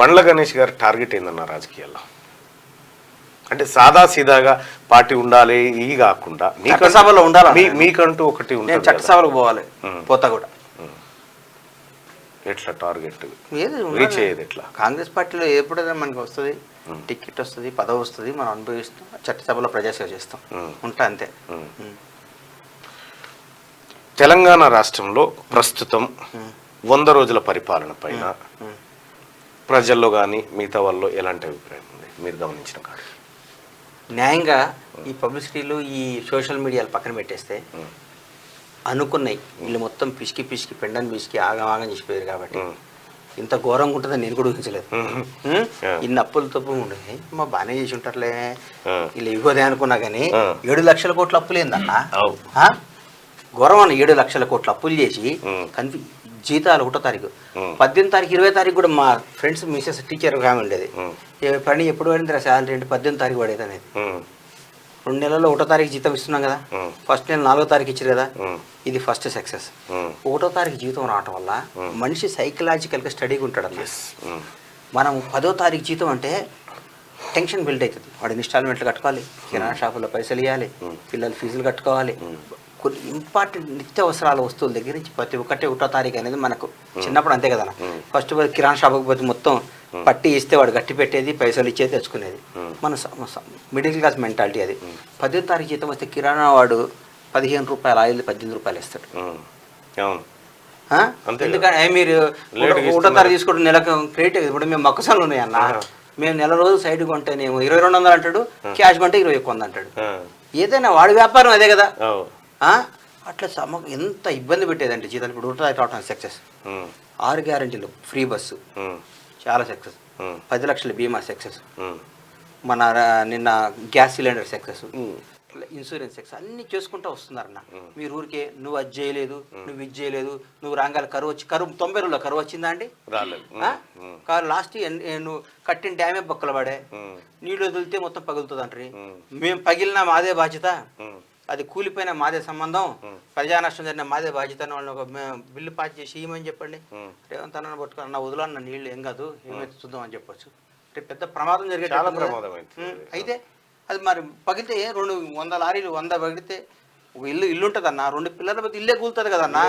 బండ్ల గణేష్ గారి టార్గెట్ ఏందన్న రాజకీయాల్లో? అంటే సాదా సీదాగా పార్టీ ఉండాలి ఈ కాకుండా చట్టసభలో ఉండాలి, మీకంటూ ఒకటి ఉంటుంది, చట్టసభలకు పోవాలి, పోతా కూడా. ఎట్లా టార్గెట్ ఏది రీచ్ అయ్యేది ఎట్లా? కాంగ్రెస్ పార్టీలో ఎప్పుడైనా మనకి వస్తుంది, టికెట్ వస్తుంది, పదవి వస్తుంది, మనం అనుభవిస్తాం, చట్టసభలో ప్రజాసేవ చేస్తాం, ఉంటా అంతే. తెలంగాణ రాష్ట్రంలో ప్రస్తుతం 100 రోజుల పరిపాలన పైన ప్రజల్లో కానీ మిగతా వాళ్ళు ఎలాంటి అభిప్రాయం ఉంది మీరు గమనించిన కాదు? న్యాయంగా ఈ పబ్లిసిటీలు ఈ సోషల్ మీడియాలు పక్కన పెట్టేస్తే అనుకున్నాయి వీళ్ళు మొత్తం పిసికి పెండని పిసికి ఆగం చేసిపోయారు కాబట్టి ఇంత ఘోరంగా ఉంటుందని నేను కూడా ఊహించలేదు. ఇన్ని అప్పులతో ఉండేది మా బాగానే చేసి ఉంటారులే వీళ్ళు ఇవ్వదే అనుకున్నా కానీ 7 లక్షల కోట్ల అప్పులేందన్నా ఘోరం అన్న. 7 లక్షల కోట్ల అప్పులు చేసి జీతాలు 1వ తారీఖు 18వ తారీఖు 20వ తారీఖు కూడా మా ఫ్రెండ్స్ మిసెస్ టీచర్ ఆమె ఉండేది, పని ఎప్పుడు పడింది శాలరీ అంటే 18వ తారీఖు పడేది అనేది. 2 నెలల్లో 1వ తారీఖు జీతం ఇస్తున్నాం కదా, ఫస్ట్ నెల 4వ తారీఖు ఇచ్చారు కదా, ఇది ఫస్ట్ సక్సెస్. 1వ తారీఖు జీతం రావటం వల్ల మనిషి సైకలాజికల్గా స్టడీగా ఉంటాడు అన్న. మనం 10వ తారీఖు జీతం అంటే టెన్షన్ బిల్డ్ అవుతుంది, వాడు ఇన్స్టాల్మెంట్లు కట్టుకోవాలి, కిరాణా షాపులో పైసలు ఇవ్వాలి, పిల్లలు ఫీజులు కట్టుకోవాలి, కొన్ని ఇంపార్టెంట్ నిత్యావసరాల వస్తువుల దగ్గర నుంచి ప్రతి ఒక్కటి 1వ తారీఖు అనేది మనకు చిన్నప్పుడు అంతే కదా. ఫస్ట్ కిరాణా షాపుకి పోతే మొత్తం పట్టి ఇస్తే వాడు గట్టి పెట్టేది, పైసలు ఇచ్చేది, తెచ్చుకునేది. మన మిడిల్ క్లాస్ మెంటాలిటీ అది. 10వ తారీఖు జీతం వస్తే కిరాణా వాడు 15 రూపాయలు ఆయిల్ 18 రూపాయలు ఇస్తాడు. ఎందుకంటే మీరు 1వ తారీఖు తీసుకోవడం నెలకు క్రెడిట్. ఇప్పుడు మేము మొక్కసాలు ఉన్నాయి అన్న, మేము నెల రోజు సైడ్ కొంటేనేమో 2200 అంటాడు, క్యాష్ కొంటే 2100 అంటాడు. ఏదైనా వాడి వ్యాపారం అదే కదా. అట్లా ఎంత ఇబ్బంది పెట్టేదంటే జీతాలు. ఇప్పుడు 1వ తారీఖు రావడం సక్సెస్, 6 గ్యారెంటీలు, ఫ్రీ బస్సు చాలా సక్సెస్, 10 లక్షల బీమా సక్సెస్, మన నిన్న gas cylinder success, insurance success, అన్నీ చేసుకుంటూ వస్తున్నారన్న. మీరు ఊరికే నువ్వు అది చేయలేదు, నువ్వు ఇది చేయలేదు, నువ్వు రాగాలి కరువు 90 రోజుల్లో కరువు వచ్చిందా అండి? కాదు, లాస్ట్ నువ్వు కట్టిన డ్యామే బొక్కలు పడే, నీళ్ళు వదిలితే మొత్తం పగులుతుంది అంటారు. మేము పగిలినా మాదే బాధ్యత, అది కూలిపోయిన మాదే సంబంధం, ప్రజా నష్టం జరిగిన మాదే బాధ్యత అని వాళ్ళని ఒక బిల్లు పాస్ చేసి ఏమని చెప్పండి, రేవంత్ అన్న పట్టుకుని నా వదులన్న నీళ్ళు ఏం కాదు ఏమైతే చూద్దాం అని చెప్పొచ్చు. రేపు పెద్ద ప్రమాదం జరిగే అయితే అది మరి పగిలితే 200 లారీలు 100 పగిలితే ఒక ఇల్లు ఉంటుంది అన్న, 2 పిల్లల ఇల్లే కూలుతుంది కదన్నా.